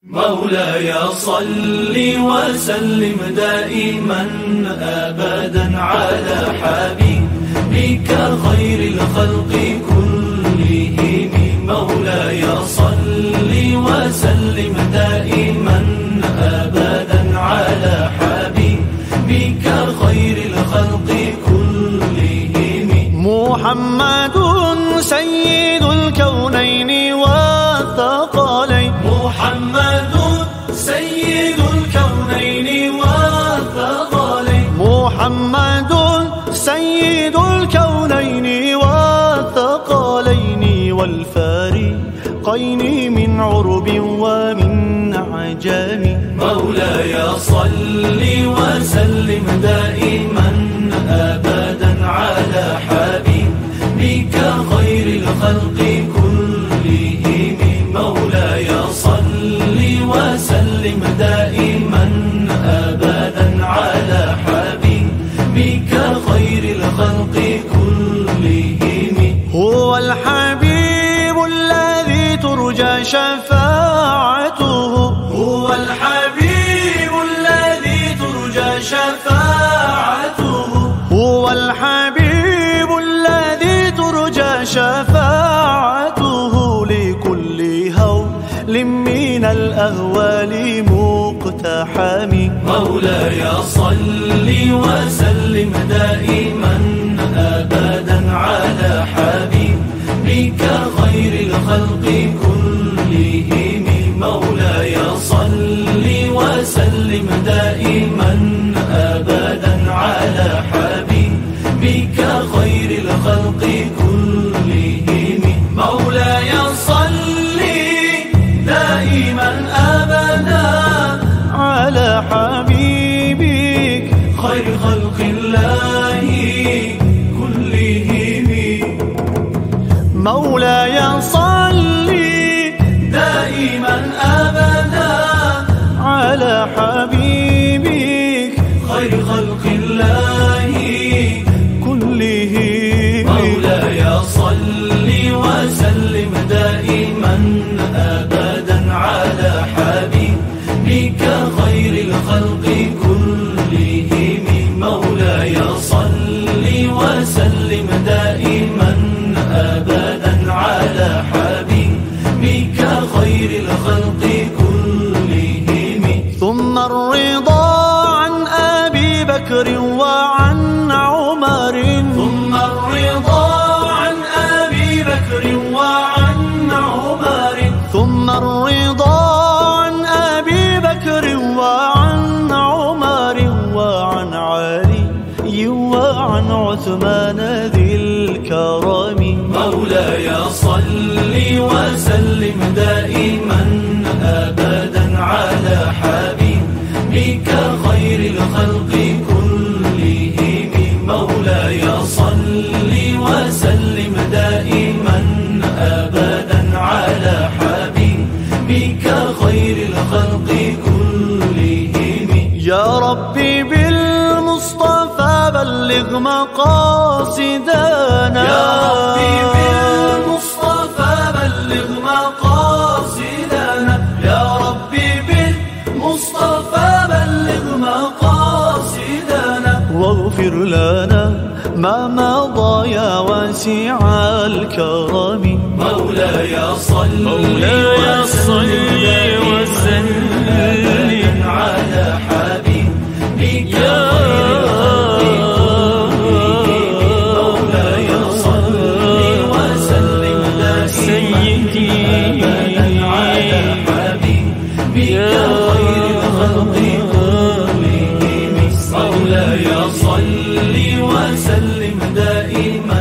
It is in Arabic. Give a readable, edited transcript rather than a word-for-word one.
مولاي صل وسلم دائما أبدا على حبيبك خير الخلق كلهم. مولاي صل وسلم دائما أبدا على حبيبك خير الخلق كلهم. محمد سيد الكونين والثقلين. محمد سيد الكونين والثقلين. محمد سيد الكونين والثقلين والفارقين من عرب ومن عجم. مولاي صل وسلم دائما أبدا على حبيبك خير الخلق كلهم. مولاي صل وسلم دائما أبدا على حبيبك خير الخلق كلهم. هو الحبيب الذي ترجى شفاعته. هو الحبيب الذي ترجى شفاعته. هو الحبيب الذي ترجى شفاعته لكل هول من الأهوال مقتحم. مولاي صل وسلم دائما أبدا على حبيبك خير الخلق كلهم. مولاي صل وسلم دائما أبدا على حبيبك خير الخلق كلهم. مولاي صل دائما أبدا على حبيبك خير خلق الله كلهم. مولاي صل دائما أبدا على حبيبك خير خلق الله كلهم. مولاي صل وسلم دائما أبدا على حبيبك خير الخلق كلهم. مولاي صل وسلم دائما أبدا على حبيبك خير الخلق كلهم. ثم الرضا عن أبي بكر وعن عمر. ثم الرضا عن أبي بكر وعن عمر. ثم الرضا عن أبي بكر وعن عمر وعن علي وعن عثمان ذي الكرم. مولاي صل وسلم دائما أبدا على حبيبك خير الخلق كلهم. مولاي صل وسلم دائما أبدا على حبيبك خير الخلق كلهم. يا ربي بالمصطفى بلغ مقاصدنا. يا ربي بالمصطفى بلغ مقاصدنا. يا ربي بالمصطفى بلغ مقاصدنا. واغفر لنا ما مضى يا واسع الكرم. مولاي صل وسلم على حبيبك مولاي صل وسلم دائما